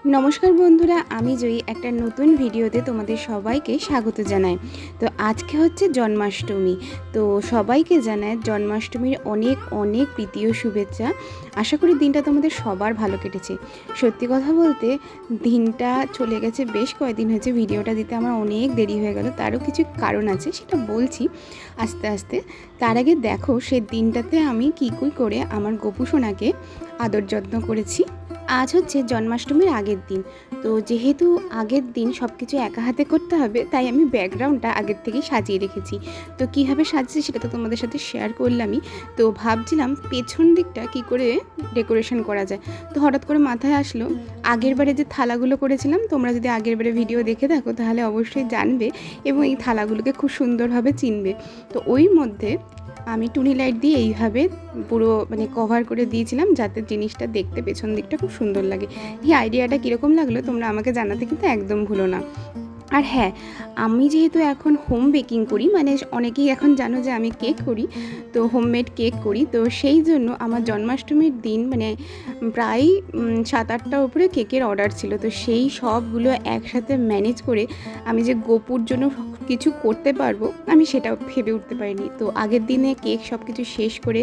নমস্কার বন্ধুরা, আমি জয়ী একটা নতুন ভিডিওতে তোমাদের সবাইকে স্বাগত জানাই। তো আজকে হচ্ছে জন্মাষ্টমী। তো সবাইকে জানাই জন্মাষ্টমীর অনেক অনেক প্রীতি ও শুভেচ্ছা। আশা করি দিনটা তোমাদের সবার ভালো কেটেছে। সত্যি কথা বলতে দিনটা চলে গেছে, বেশ কয়েকদিন হয়েছে ভিডিওটা দিতে আমার অনেক দেরি হয়ে গেল। তারও কিছু কারণ আছে, সেটা বলছি আস্তে আস্তে। তার আগে দেখো সেই দিনটাতে আমি কী করে আমার গোপু সোনাকে আদর যত্ন করেছি। আজ হচ্ছে জন্মাষ্টমীর আগের দিন। তো যেহেতু আগের দিন সব কিছু একা হাতে করতে হবে, তাই আমি ব্যাকগ্রাউন্ডটা আগের থেকেই সাজিয়ে রেখেছি। তো কীভাবে সাজিয়েছি সেটা তো তোমাদের সাথে শেয়ার করলামই। তো ভাবছিলাম পেছন দিকটা কি করে ডেকোরেশন করা যায়। তো হঠাৎ করে মাথায় আসলো আগের বারে যে থালাগুলো করেছিলাম, তোমরা যদি আগের বারে ভিডিও দেখে থাকো তাহলে অবশ্যই জানবে এবং এই থালাগুলোকে খুব সুন্দরভাবে চিনবে। তো ওই মধ্যে আমি টুনি লাইট দিয়ে এইভাবে পুরো কভার করে দিয়েছিলাম, যাতে জিনিসটা দেখতে পেছন দিকটা খুব সুন্দর লাগে। এই আইডিয়াটা কীরকম লাগলো তোমরা আমাকে জানাতে কিন্তু একদম ভুলো না। আর হ্যাঁ, আমি যেহেতু এখন হোম বেকিং করি, অনেকেই এখন জানো যে আমি কেক করি, তো হোমমেড কেক করি। তো সেই জন্য আমার জন্মাষ্টমীর দিন প্রায় 7-8টার উপরে কেকের অর্ডার ছিল। তো সেই সবগুলো একসাথে ম্যানেজ করে আমি যে গোপুর জন্য কিছু করতে পারবো আমি সেটা ভেবে উঠতে পারিনি। তো আগের দিনে কেক সব কিছু শেষ করে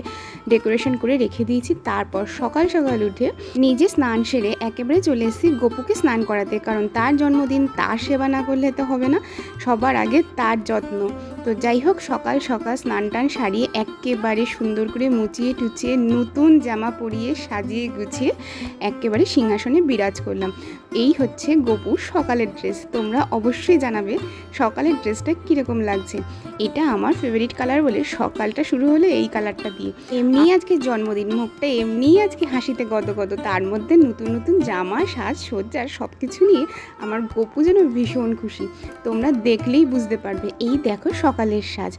ডেকোরেশন করে রেখে দিয়েছি। তারপর সকাল সকাল উঠে নিজে স্নান সেরে একেবারে চলে এসেছি গোপুকে স্নান করাতে, কারণ তার জন্মদিন, তার সেবা না করলে তো হবে না, সবার আগে তার যত্ন। তো যাই হোক, সকাল সকাল স্নান টান সারিয়ে একেবারে সুন্দর করে মুচিয়ে টুচিয়ে নতুন জামা পরিয়ে সাজিয়ে গুছিয়ে একেবারে সিংহাসনে বিরাজ করলাম। এই হচ্ছে গোপুর সকালের ড্রেস। তোমরা অবশ্যই জানাবে সকালের ড্রেসটা কীরকম লাগছে। এটা আমার ফেভারিট কালার বলে সকালটা শুরু হলো এই কালারটা দিয়ে। এমনিই আজকে জন্মদিন, মুখটা এমনিই আজকে হাসিতে গদগদ, তার মধ্যে নতুন নতুন জামা, সাজ সজ্জা সব কিছু নিয়ে আমার গোপু যেন ভীষণ খুশি। তোমরা দেখলেই বুঝতে পারবে। এই দেখো সকালের সাজ।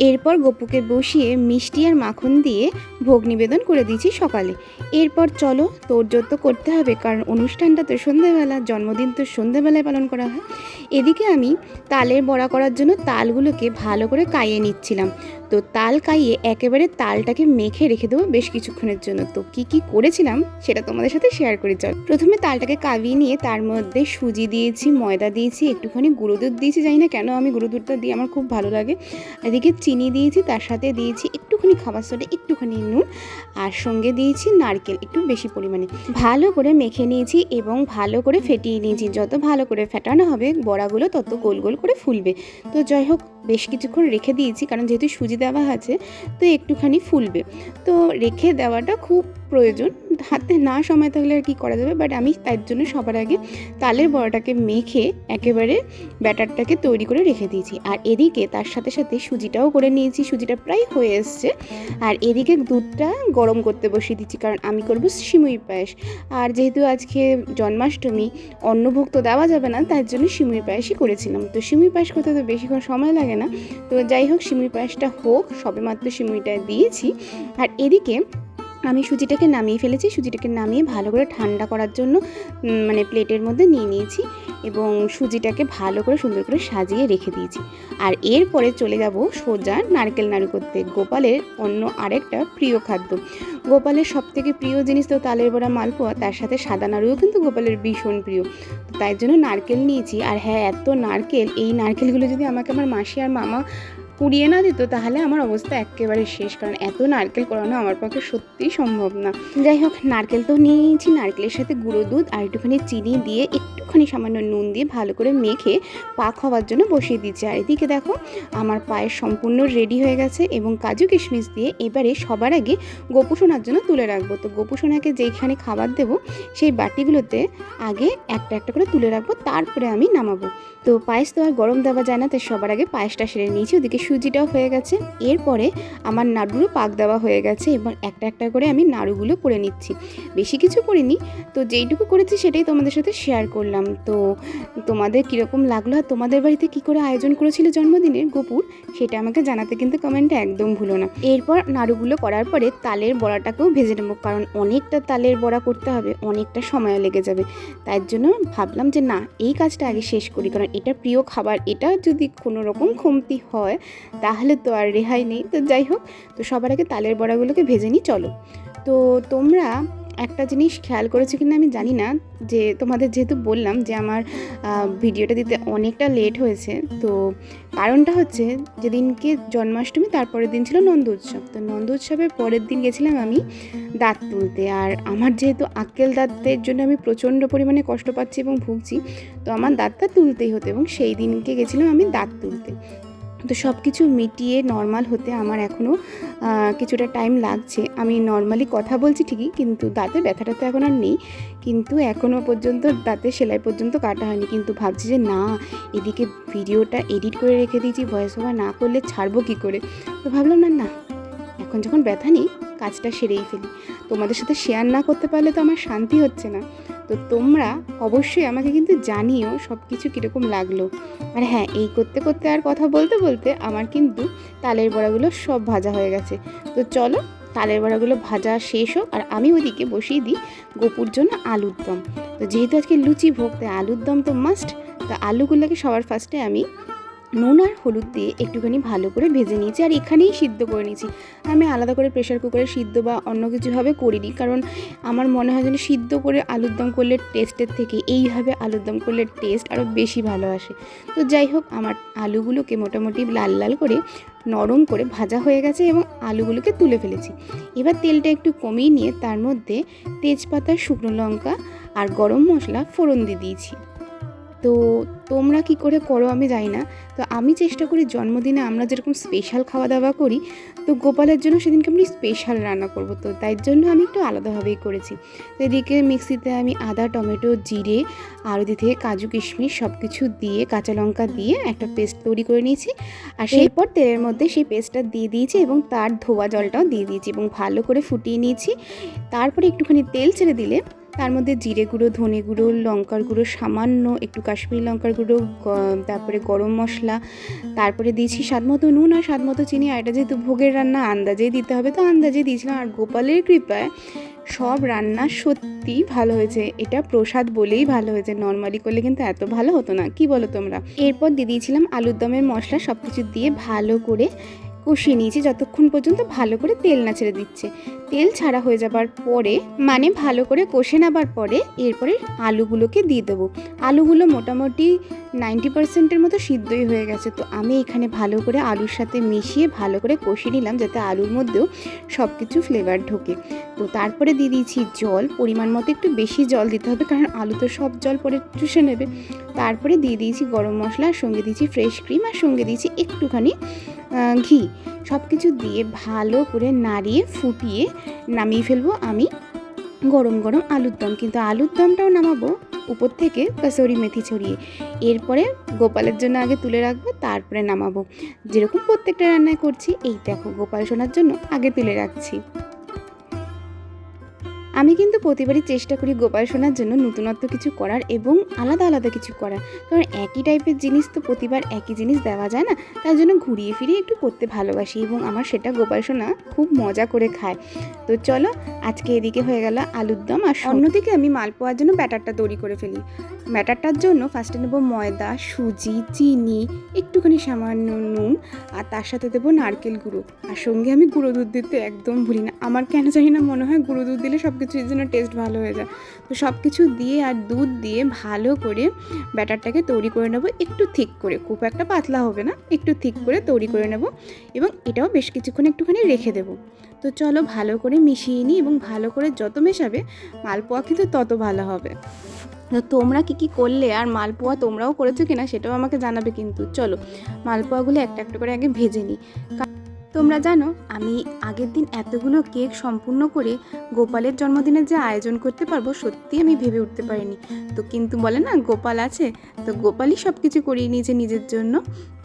এরপর গোপুকে বসিয়ে মিষ্টি আর মাখন দিয়ে ভোগ নিবেদন করে দিয়েছি সকালে। এরপর চলো তোড়জোড় তো করতে হবে, কারণ অনুষ্ঠানটা তো সন্ধ্যেবেলা, জন্মদিন তো সন্ধ্যেবেলায় পালন করা হয়। এদিকে আমি তালের বড়া করার জন্য তালগুলোকে ভালো করে কাইয়ে নিচ্ছিলাম। তো তাল কাইয়ে একেবারে তালটাকে মেখে রেখে দেবো বেশ কিছুক্ষণের জন্য। তো কি করেছিলাম সেটা তোমাদের সাথে শেয়ার করি চল। প্রথমে তালটাকে কাবিয়ে নিয়ে তার মধ্যে সুজি দিয়েছি, ময়দা দিয়েছি, একটুখানি গুঁড়ো দুধ দিয়েছি। জানি না কেন আমি গুঁড়ো দুধটা দিয়ে, আমার খুব ভালো লাগে। এদিকে চিনি দিয়েছি, তার সাথে দিয়েছি একটুখানি খাবার সোডা, একটুখানি নুন, আর সঙ্গে দিয়েছি নারকেল একটু বেশি পরিমাণে। ভালো করে মেখে নিয়েছি এবং ভালো করে ফেটিয়ে নিয়েছি। যত ভালো করে ফেটানো হবে বড়াগুলো তত গোল গোল করে ফুলবে। তো যাই হোক, বেশ কিছুক্ষণ রেখে দিয়েছি, কারণ যেহেতু সুজি দেওয়া আছে তো একটুখানি ফুলবে। তো রেখে দেওয়াটা খুব প্রয়োজন, হাতে না সময় থাকলে আর কি করা যাবে। বাট আমি তার জন্য সবার আগে তালের বড়াটাকে মেখে একেবারে ব্যাটারটাকে তৈরি করে রেখে দিয়েছি। আর এদিকে তার সাথে সাথে সুজিটাও করে নিয়েছি, সুজিটা প্রায় হয়ে এসছে। আর এদিকে দুধটা গরম করতে বসিয়ে দিচ্ছি, কারণ আমি করব সিমুই পায়েস। আর যেহেতু আজকে জন্মাষ্টমী, অন্নভোগ তো দেওয়া যাবে না, তার জন্য সিমুই পায়েসই করেছিলাম। তো সিমুই পায়েস করতে তো বেশিক্ষণ সময় লাগে না। তো যাই হোক, সিমুই পায়েসটা হোক, সবেমাত্র সিমুইটা দিয়েছি। আর এদিকে আমি সুজিটাকে নামিয়ে ফেলেছি। সুজিটাকে নামিয়ে ভালো করে ঠান্ডা করার জন্য প্লেটের মধ্যে নিয়ে নিয়েছি এবং সুজিটাকে ভালো করে সুন্দর করে সাজিয়ে রেখে দিয়েছি। আর এরপরে চলে যাব সোজা নারকেল নাড়ু করতে, গোপালের অন্য আরেকটা প্রিয় খাদ্য। গোপালের সবথেকে প্রিয় জিনিস তো তালের বড়া, মালপোয়া, তার সাথে সাদা নাড়ুও কিন্তু গোপালের ভীষণ প্রিয়। তো তাই জন্য নারকেল নিয়েছি। আর হ্যাঁ, এত নারকেল, এই নারকেলগুলো যদি আমাকে আমার মাসি আর মামা কুড়িয়ে না দিত তাহলে আমার অবস্থা একেবারে শেষ, কারণ এত নারকেল করানো আমার পক্ষে সত্যিই সম্ভব না। যাই হোক, নারকেল তো নিয়ে নিয়েছি। নারকেলের সাথে গুঁড়ো দুধ আর একটুখানি চিনি দিয়ে, একটুখানি সামান্য নুন দিয়ে ভালো করে মেখে পাক হওয়ার জন্য বসিয়ে দিচ্ছি। আর এদিকে দেখো আমার পায়েস সম্পূর্ণ রেডি হয়ে গেছে এবং কাজু কিশমিশ দিয়ে এবারে সবার আগে গোপু সোনার জন্য তুলে রাখবো। তো গোপু সোনাকে যেইখানে খাবার দেবো সেই বাটিগুলোতে আগে একটা একটা করে তুলে রাখবো, তারপরে আমি নামাবো। তো পায়েস তো আর গরম দেওয়া যায় না, তাই সবার আগে পায়েসটা সেরে নিয়েছি। ওদিকে সুজিটাও হয়ে গেছে। এরপরে আমার নাড়ুরও পাক দেওয়া হয়ে গেছে এবং একটা একটা করে আমি নাড়ুগুলো করে নিচ্ছি। বেশি কিছু করিনি, তো যেইটুকু করেছি সেটাই তোমাদের সাথে শেয়ার করলাম। তো তোমাদের কীরকম লাগলো আর তোমাদের বাড়িতে কী করে আয়োজন করেছিল জন্মদিনের গোপুর, সেটা আমাকে জানাতে কিন্তু কমেন্টে একদম ভুলো না। এরপর নাড়ুগুলো করার পরে তালের বড়াটাকেও ভেজে নেবো, কারণ অনেকটা তালের বড়া করতে হবে, অনেকটা সময় লেগে যাবে। তাই জন্য ভাবলাম যে না, এই কাজটা আগে শেষ করি, কারণ এটা প্রিয় খাবার, এটা যদি কোনো রকম কমতি হয় তাহলে তো আর রেহাই নেই। তো যাই হোক, তো সবার আগে তালের বড়াগুলোকে ভেজে নিই চলো। তো তোমরা একটা জিনিস খেয়াল করেছো কিনা আমি জানি না, যে তোমাদের যেহেতু বললাম যে আমার ভিডিওটা দিতে অনেকটা লেট হয়েছে, তো কারণটা হচ্ছে যেদিনকে জন্মাষ্টমী তারপরের দিন ছিল নন্দ উৎসব। তো নন্দ উৎসবের পরের দিন গেছিলাম আমি দাঁত তুলতে। আর আমার যেহেতু আক্কেল দাঁতের জন্য আমি প্রচণ্ড পরিমাণে কষ্ট পাচ্ছি এবং ভুগছি, তো আমার দাঁতটা তুলতেই হতো এবং সেই দিনকে গেছিলাম আমি দাঁত তুলতে। তো সব কিছু মিটিয়ে নর্মাল হতে আমার এখনও কিছুটা টাইম লাগছে। আমি নর্মালি কথা বলছি ঠিকই, কিন্তু দাঁতে ব্যথাটা তো এখন আর নেই, কিন্তু এখনও পর্যন্ত দাঁতে সেলাই পর্যন্ত কাটা হয়নি। কিন্তু ভাবছি যে না, এদিকে ভিডিওটা এডিট করে রেখে দিয়েছি, ভয়েস ওভার না করলে ছাড়বো কী করে। তো ভাবলাম না, এখন যখন ব্যথা নেই কাজটা সেরেই ফেলি। তোমাদের সাথে শেয়ার না করতে পারলে তো আমার শান্তি হচ্ছে না। তো তোমরা অবশ্যই আমাকে কিন্তু জানিও সব কিছু কীরকম লাগলো। আর হ্যাঁ, এই করতে করতে আর কথা বলতে বলতে আমার কিন্তু তালের বড়াগুলো সব ভাজা হয়ে গেছে। তো চলো তালের বড়াগুলো ভাজা শেষ হোক, আর আমি ওইদিকে বসিয়ে দিই গোপুর জন্য আলুর দম। তো যেহেতু আজকে লুচি ভোগ, তাই আলুর দম তো মাস্ট। তো আলুগুলোকে সবার ফার্স্টে আমি নুন আর হলুদ দিয়ে একটুখানি ভালো করে ভেজে নিয়েছি, আর এখানেই সিদ্ধ করে নিয়েছি। আমি আলাদা করে প্রেশার কুকারে সিদ্ধ বা অন্য কিছুভাবে করিনি, কারণ আমার মনে হয় যেন সিদ্ধ করে আলুর দম করলে টেস্টের থেকে এইভাবে আলুর দম করলে টেস্ট আরও বেশি ভালো আসে। তো যাই হোক, আমার আলুগুলোকে মোটামুটি লাল লাল করে নরম করে ভাজা হয়ে গেছে এবং আলুগুলোকে তুলে ফেলেছি। এবার তেলটা একটু কমিয়ে নিয়ে তার মধ্যে তেজপাতা, শুকনো লঙ্কা আর গরম মশলা ফোড়ন দিয়ে দিয়েছি। তো তোমরা কি করে করো আমি জানি না। তো আমি চেষ্টা করি জন্মদিনে আমরা যেরকম স্পেশাল খাওয়া দাওয়া করি, তো গোপালের জন্য সেদিনকে আমি স্পেশাল রান্না করব, তো তাই জন্য আমি একটু আলাদাভাবেই করেছি। তো এদিকে মিক্সিতে আমি আদা, টমেটো, জিরে আর ওদিক থেকে কাজু কিশমিশ সব কিছু দিয়ে কাঁচা লঙ্কা দিয়ে একটা পেস্ট তৈরি করে নিয়েছি। আর এরপর তেলের মধ্যে সেই পেস্টটা দিয়ে দিয়েছি এবং তার ধোয়া জলটাও দিয়ে দিয়েছি এবং ভালো করে ফুটিয়ে নিয়েছি। তারপরে একটুখানি তেল ছেড়ে দিলে তার মধ্যে জিরে গুঁড়ো, ধনে গুঁড়ো, লঙ্কার গুঁড়ো সামান্য, একটু কাশ্মীরি লঙ্কার গুঁড়ো, তারপরে গরম মশলা, তারপরে দিয়েছি স্বাদ মতো নুন আর স্বাদ মতো চিনি। আর এটা যেহেতু ভোগের রান্না আন্দাজেই দিতে হবে, তো আন্দাজেই দিয়েছিলাম। আর গোপালের কৃপায় সব রান্না সত্যি ভালো হয়েছে। এটা প্রসাদ বলেই ভালো হয়েছে, নর্মালি করলে কিন্তু এত ভালো হতো না। কি বলো তোমরা? এরপর দিয়ে দিয়েছিলাম আলুর দমের মশলা, সব কিছু দিয়ে ভালো করে কষিয়ে নিয়েছি যতক্ষণ পর্যন্ত ভালো করে তেল না ছেড়ে দিচ্ছে। তেল ছাড়া হয়ে যাবার পরে, মানে ভালো করে কষে নেবার পরে এরপরে আলুগুলোকে দিয়ে দেবো। আলুগুলো মোটামুটি 90%-এর মতো সিদ্ধই হয়ে গেছে। তো আমি এখানে ভালো করে আলুর সাথে মিশিয়ে ভালো করে কষিয়ে নিলাম, যাতে আলুর মধ্যেও সব কিছু ফ্লেভার ঢোকে। তো তারপরে দিয়ে দিয়েছি জল, পরিমাণ মতো একটু বেশি জল দিতে হবে, কারণ আলু তো সব জল পরে চুষে নেবে। তারপরে দিয়ে দিয়েছি গরম মশলা, আর সঙ্গে দিয়েছি ফ্রেশ ক্রিম, আর সঙ্গে দিয়েছি একটুখানি ঘি। সব কিছু দিয়ে ভালো করে নাড়িয়ে ফুটিয়ে নামিয়ে ফেলবো আমি গরম গরম আলুর দম। কিন্তু আলুর দমটাও নামাবো উপর থেকে কসুরি মেথি ছড়িয়ে। এরপরে গোপালের জন্য আগে তুলে রাখবো, তারপরে নামাবো, যেরকম প্রত্যেকটা রান্নায় করছি। এই দেখো, গোপাল সোনার জন্য আগে তুলে রাখছি। আমি কিন্তু প্রতিবারই চেষ্টা করি গোপাল সোনার জন্য নতুনত্ব কিছু করার এবং আলাদা আলাদা কিছু করার, কারণ একই টাইপের জিনিস তো প্রতিবার একই জিনিস দেওয়া যায় না। তার জন্য ঘুরিয়ে ফিরিয়ে একটু করতে ভালোবাসি এবং আমার সেটা গোপাল সোনা খুব মজা করে খায়। তো চলো, আজকে এদিকে হয়ে গেল আলুর দম, আর অন্যদিকে আমি মালপোয়ার জন্য ব্যাটারটা তৈরি করে ফেলি। ব্যাটারটার জন্য ফার্স্টে নেবো ময়দা, সুজি, চিনি, একটুখানি সামান্য নুন, আর তার সাথে দেবো নারকেল গুঁড়ো। আর সঙ্গে আমি গুঁড়ো দুধ দিতে একদম ভুলি না। আমার কেন জানি না মনে হয় গুঁড়ো দুধ দিলে সব কিছুর জন্য টেস্ট ভালো হয়ে যায়। তো সব কিছু দিয়ে আর দুধ দিয়ে ভালো করে ব্যাটারটাকে তৈরি করে নেব, একটু থিক করে, খুব একটা পাতলা হবে না, একটু থিক করে তৈরি করে নেব এবং এটাও বেশ কিছুক্ষণ একটুখানি রেখে দেবো। তো চলো ভালো করে মিশিয়ে নিই, এবং ভালো করে যত মেশাবে মালপোয়া কিন্তু তত ভালো হবে। তো তোমরা কী কী করলে আর মালপোয়া তোমরাও করেছো কিনা সেটাও আমাকে জানাবে। কিন্তু চলো মালপোয়াগুলো একটা একটা করে আগে ভেজে নিই। তোমরা জানো, আমি আগের দিন এতগুলো কেক সম্পূর্ণ করে গোপালের জন্মদিনের যে আয়োজন করতে পারবো, সত্যি আমি ভেবে উঠতে পারিনি। তো কিন্তু বলে না, গোপাল আছে, তো গোপালই সব কিছু করিয়ে নিয়েছে নিজের জন্য।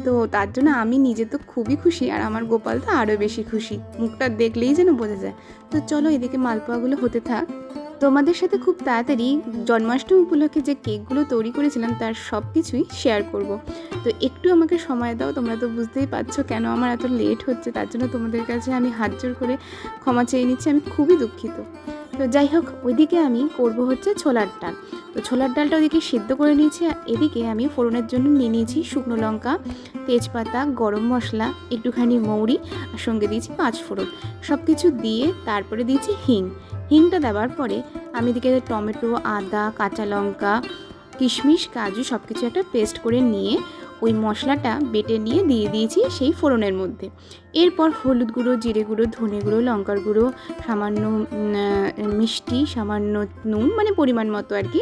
তো তার জন্য আমি নিজে তো খুবই খুশি, আর আমার গোপাল তো আরও বেশি খুশি, মুখটা দেখলেই যেন বোঝা যায়। তো চলো এদিকে মালপোয়াগুলো হতে থাক। তোমাদের সাথে খুব তাড়াতাড়ি জন্মাষ্টমী উপলক্ষে যে কেকগুলো তৈরি করেছিলাম তার সব কিছুই শেয়ার করব। তো একটু আমাকে সময় দাও, তোমরা তো বুঝতেই পারছো কেন আমার এত লেট হচ্ছে। তার জন্য তোমাদের কাছে আমি হাত জোর করে ক্ষমা চেয়ে নিচ্ছি, আমি খুবই দুঃখিত। তো যাই হোক, ওইদিকে আমি করব হচ্ছে ছোলার ডাল। তো ছোলার ডালটা ওইদিকে সিদ্ধ করে নিয়েছি, আর এদিকে আমি ফোড়নের জন্য নিয়ে নিয়েছি শুকনো লঙ্কা, তেজপাতা, গরম মশলা, একটুখানি মৌরি, আর সঙ্গে দিয়েছি 5 ফোড়ন। সব কিছু দিয়ে তারপরে দিয়েছি হিং। হিংটা দেওয়ার পরে আমি এদিকে টমেটো, আদা, কাঁচা লঙ্কা, কিশমিশ, কাজু সব কিছু একটা পেস্ট করে নিয়ে ওই মশলাটা বেটে নিয়ে দিয়ে দিয়েছি সেই ফোড়নের মধ্যে। এরপর হলুদ গুঁড়ো, জিরে গুঁড়ো, ধনে গুঁড়ো, লঙ্কার গুঁড়ো, সামান্য মিষ্টি, সামান্য নুন মানে পরিমাণ মতো আর কি,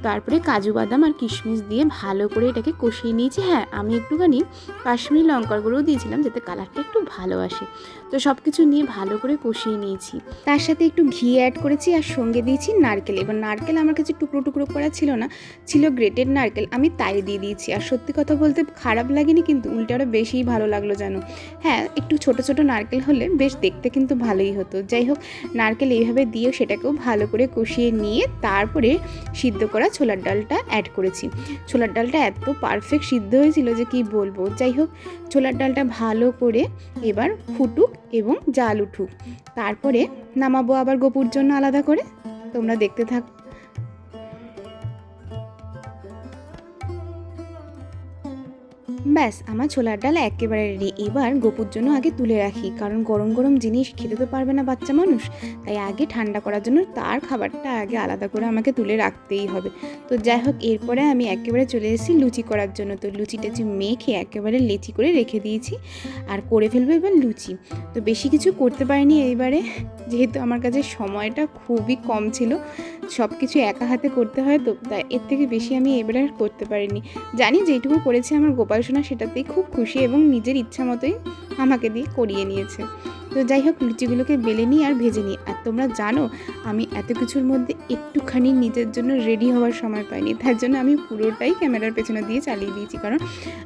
তারপরে কাজু বাদাম আর কিশমিশ দিয়ে ভালো করে এটাকে কষিয়ে নিয়েছি। হ্যাঁ, আমি একটুখানি কাশ্মীরি লঙ্কার গুঁড়োও দিয়েছিলাম যাতে কালারটা একটু ভালো আসে। তো সব কিছু নিয়ে ভালো করে কষিয়ে নিয়েছি। তার সাথে একটু ঘি অ্যাড করেছি আর সঙ্গে দিয়েছি নারকেল। এবার নারকেল আমার কাছে টুকরো টুকরো করা ছিল না, ছিল গ্রেটেড নারকেল, আমি তাই দিয়ে দিয়েছি। আর সত্যি কথা বলতে খারাপ লাগেনি, কিন্তু উল্টে আরও বেশিই ভালো লাগলো জানো। হ্যাঁ, একটু ছোটো ছোটো নারকেল হলে বেশ দেখতে কিন্তু ভালোই হতো। যাই হোক, নারকেল এইভাবে দিয়েও সেটাকেও ভালো করে কষিয়ে নিয়ে তারপরে সিদ্ধ করা ছোলার ডালটা অ্যাড করেছি। ছোলার ডালটা এত পারফেক্ট সিদ্ধ হয়েছিল যে কি বলবো। যাই হোক, ছোলার ডালটা ভালো করে এবার ফুটুক এবং জাল উঠুক, তারপরে নামাবো আবার গোপুর জন্য আলাদা করে। তোমরা দেখতে থাকো। ব্যাস, আমার ছোলার ডাল একেবারে রেডি। এবার গোপুর জন্য আগে তুলে রাখি, কারণ গরম গরম জিনিস খেতে তো পারবে না বাচ্চা মানুষ, তাই আগে ঠান্ডা করার জন্য তার খাবারটা আগে আলাদা করে আমাকে তুলে রাখতেই হবে। তো যাই হোক, এরপরে আমি একেবারে চলে এসেছি লুচি করার জন্য। তো লুচি টাচি মেখে একেবারে লেচি করে রেখে দিয়েছি আর করে ফেলবো এবার লুচি। তো বেশি কিছু করতে পারিনি এইবারে, যেহেতু আমার কাছে সময়টা খুবই কম ছিল, সব কিছু একা হাতে করতে হয়, তো তাই এর থেকে বেশি আমি এবারে আর করতে পারিনি। জানি যেটুকু করেছে আমার গোপাল সোনা সেটাতেই খুব খুশি এবং নিজের ইচ্ছা মতোই আমাকে দিয়ে করিয়ে নিয়েছে। তো যাই হোক, লুচিগুলোকে বেলে নিই আর ভেজে নিই। আর তোমরা জানো আমি এত কিছুর মধ্যে একটুখানি নিজের জন্য রেডি হওয়ার সময় পাইনি, তার জন্য আমি পুরোটাই ক্যামেরার পেছনে দিয়ে চালিয়ে দিয়েছি, কারণ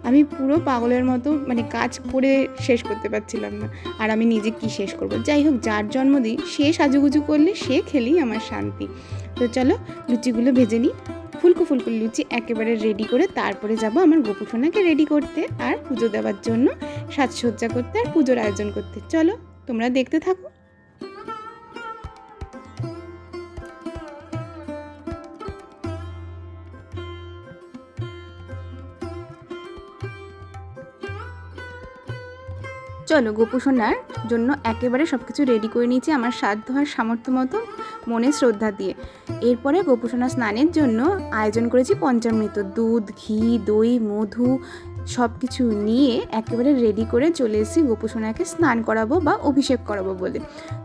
আমি পুরো পাগলের মতো মানে কাজ করে শেষ করতে পারছিলাম না। আর আমি নিজে কি শেষ করব। যাই হোক, যার জন্মদিন সে সাজুগুজু করলে সে খেলেই আমার শান্তি। তো চলো লুচিগুলো ভেজে নিই। ফুলকো ফুলকো লুচি একেবারে রেডি করে তারপরে যাব আমার গোপু সোনাকে রেডি করতে আর পুজো দেওয়ার জন্য সাজসজ্জা করতে আর পুজোর আয়োজন করতে। চলো তোমরা দেখতে থাকো। চলো, গোপু সোনার জন্য একেবারে সব কিছু রেডি করে নিয়েছি আমার সাধ্য আর সামর্থ্য মতো, মনে শ্রদ্ধা দিয়ে। এরপরে গোপু সোনার স্নানের জন্য আয়োজন করেছি পঞ্চামৃত, দুধ, ঘি, দই, মধু সব কিছু নিয়ে একেবারে রেডি করে চলে এসেছি গোপু সোনাকে স্নান করাবো বা অভিষেক করাবো বলে।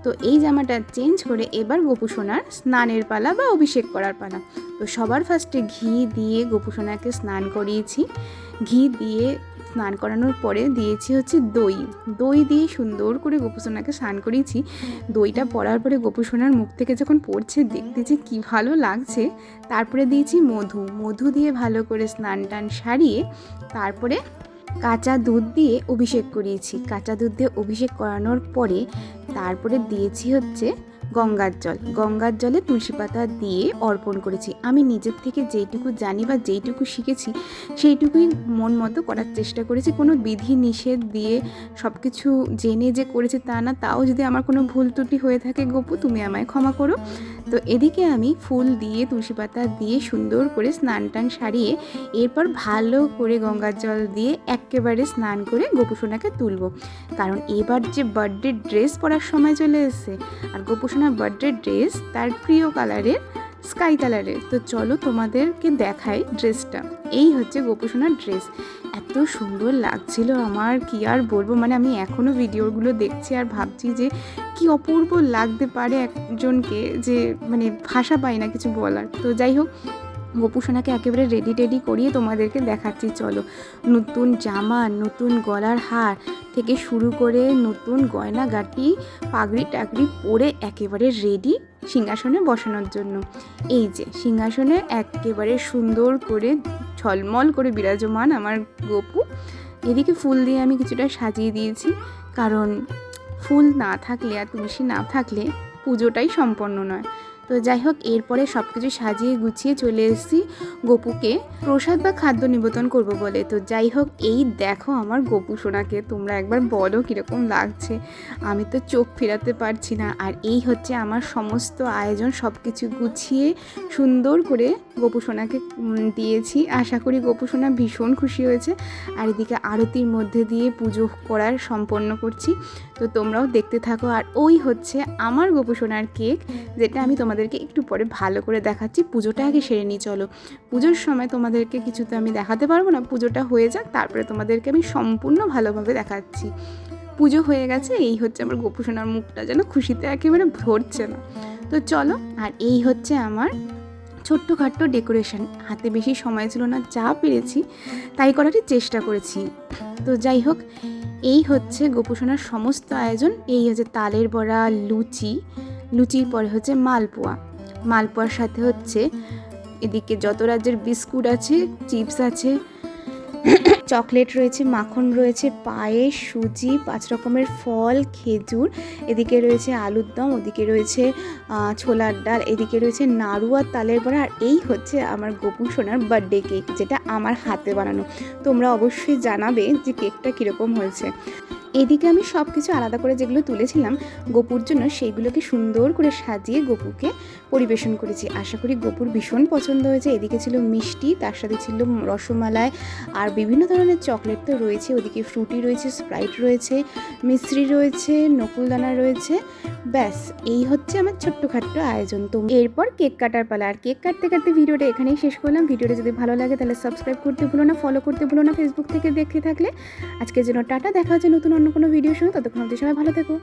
তো এই জামাটা চেঞ্জ করে এবার গোপু সোনার স্নানের পালা বা অভিষেক করার পালা। তো সবার ফার্স্টে ঘি দিয়ে গোপু সোনাকে স্নান করিয়েছি। ঘি দিয়ে স্নান করানোর পরে দিয়েছি হচ্ছে দই দিয়ে সুন্দর করে গোপু সোনাকে স্নান করিয়েছি। দইটা পড়ার পরে গোপু সোনার মুখ থেকে যখন পড়ছে দেখতে যে কী ভালো লাগছে। তারপরে দিয়েছি মধু দিয়ে ভালো করে স্নান টান সারিয়ে তারপরে কাঁচা দুধ দিয়ে অভিষেক করিয়েছি। কাঁচা দুধ দিয়ে অভিষেক করানোর পরে তারপরে দিয়েছি হচ্ছে গঙ্গার জলে তুলসী পাতা দিয়ে অর্পণ করেছি। আমি নিজের থেকে যেইটুকু জানি বা যেইটুকু শিখেছি সেইটুকুই মন মতো করার চেষ্টা করেছি। কোনো বিধি নিষেধ দিয়ে সব কিছু জেনে যে করেছি তা না, তাও যদি আমার কোনো ভুল ত্রুটি হয়ে থাকে গোপু তুমি আমায় ক্ষমা করো। তো এদিকে আমি ফুল দিয়ে তুলসী পাতা দিয়ে সুন্দর করে স্নান টান সারিয়ে এরপর ভালো করে গঙ্গার জল দিয়ে একেবারে স্নান করে গোপু সোনাকে তুলব, কারণ এবার যে বার্থডে ড্রেস পরার সময় চলে এসেছে। আর গোপু সোনার বার্থডে ড্রেস তার প্রিয় কালারের, স্কাই কালারের। তো চলো তোমাদেরকে দেখাই ড্রেসটা। এই হচ্ছে গোপু সোনার ড্রেস। এত সুন্দর লাগছিল আমার, কি আর বলবো। মানে আমি এখনও ভিডিওগুলো দেখছি আর ভাবছি যে কি অপূর্ব লাগতে পারে একজনকে, যে মানে ভাষা পাই না কিছু বলার। তো যাই হোক, গোপু সোনাকে একেবারে রেডি করিয়ে তোমাদেরকে দেখাচ্ছি। চলো, নতুন জামা, নতুন গলার হার থেকে শুরু করে নতুন গয়না গাটি, পাগড়ি টাগড়ি পরে একেবারে রেডি সিংহাসনে বসানোর জন্য। এই যে সিংহাসনে একেবারে সুন্দর করে ঝলমল করে বিরাজমান আমার গোপু। এদিকে ফুল দিয়ে আমি কিছুটা সাজিয়ে দিয়েছি, কারণ ফুল না থাকলে আর তুলসী না থাকলে পুজোটাই সম্পন্ন নয়। তো যাই হোক, এরপরে সব কিছু সাজিয়ে গুছিয়ে চলে এসেছি গপুকে প্রসাদ বা খাদ্য নিবেদন করব বলে। তো যাই হোক, এই দেখো আমার গপু সোনাকে, তোমরা একবার বলো কীরকম লাগছে। আমি তো চোখ ফেরাতে পারছি না। আর এই হচ্ছে আমার সমস্ত আয়োজন, সব কিছু গুছিয়ে সুন্দর করে গপু সোনাকে দিয়েছি। আশা করি গপু সোনা ভীষণ খুশি হয়েছে। আর এদিকে আরতির মধ্যে দিয়ে পুজো করার সম্পন্ন করছি, তো তোমরাও দেখতে থাকো। আর ওই হচ্ছে আমার গপু সোনার কেক, যেটা আমি তোমাদেরকে একটু পরে ভালো করে দেখাচ্ছি। পুজোটা আগে সেরে নিই চলো। পুজোর সময় তোমাদেরকে কিছু তো আমি দেখাতে পারবো না, পুজোটা হয়ে যাক তারপরে তোমাদেরকে আমি সম্পূর্ণ ভালোভাবে দেখাচ্ছি। পুজো হয়ে গেছে, এই হচ্ছে আমার গপু সোনার মুখটা যেন খুশিতে একেবারে ভরছে না। তো চলো, আর এই হচ্ছে আমার ছোট্টখাট্টো ডেকোরেশন। হাতে বেশি সময় ছিল না, যা পেরেছি তাই করারই চেষ্টা করেছি। তো যাই হোক, এই হচ্ছে গপু সোনার সমস্ত আয়োজন। এই হচ্ছে তালের বড়া, লুচির পরে হচ্ছে মালপোয়ার সাথে হচ্ছে এদিকে যত রাজ্যের বিস্কুট আছে, চিপস আছে, চকলেট রয়েছে, মাখন রয়েছে, পায়েস, সুজি, 5 রকমের ফল, খেজুর, এদিকে রয়েছে আলুর দম, ওদিকে রয়েছে ছোলার ডাল, এদিকে রয়েছে নাড়ু আর তালের বড়া। আর এই হচ্ছে আমার গপু সোনার বার্থডে কেক, যেটা আমার হাতে বানানো। তোমরা অবশ্যই জানাবে যে কেকটা কীরকম হয়েছে। এদিকে আমি সব কিছু আলাদা করে যেগুলো তুলেছিলাম গপুর জন্য, সেইগুলোকে সুন্দর করে সাজিয়ে গপুকে পরিবেশন করেছি। আশা করি গপুর ভীষণ পছন্দ হয়েছে। এদিকে ছিল মিষ্টি, তার সাথে ছিল রসমালাই আর বিভিন্ন ধরনের চকলেট তো রয়েছে। ওদিকে ফ্রুটি রয়েছে, স্প্রাইট রয়েছে, মিশ্রি রয়েছে, নকুলদানা রয়েছে। ব্যাস, এই হচ্ছে আমার ছোট্টখাট্ট আয়োজন। তো এরপর কেক কাটার পালা। আর কেক কাটতে কাটতে ভিডিওটা এখানেই শেষ করলাম। ভিডিওটা যদি ভালো লাগে তাহলে সাবস্ক্রাইব করতে ভুলো না, ফলো করতে ভুলো না ফেসবুক থেকে দেখতে থাকলে। আজকের জন্য টাটা, দেখা হচ্ছে নতুন অন্য কোনো ভিডিওর সঙ্গে। ততক্ষণ অবধি সবাই ভালো থেকো।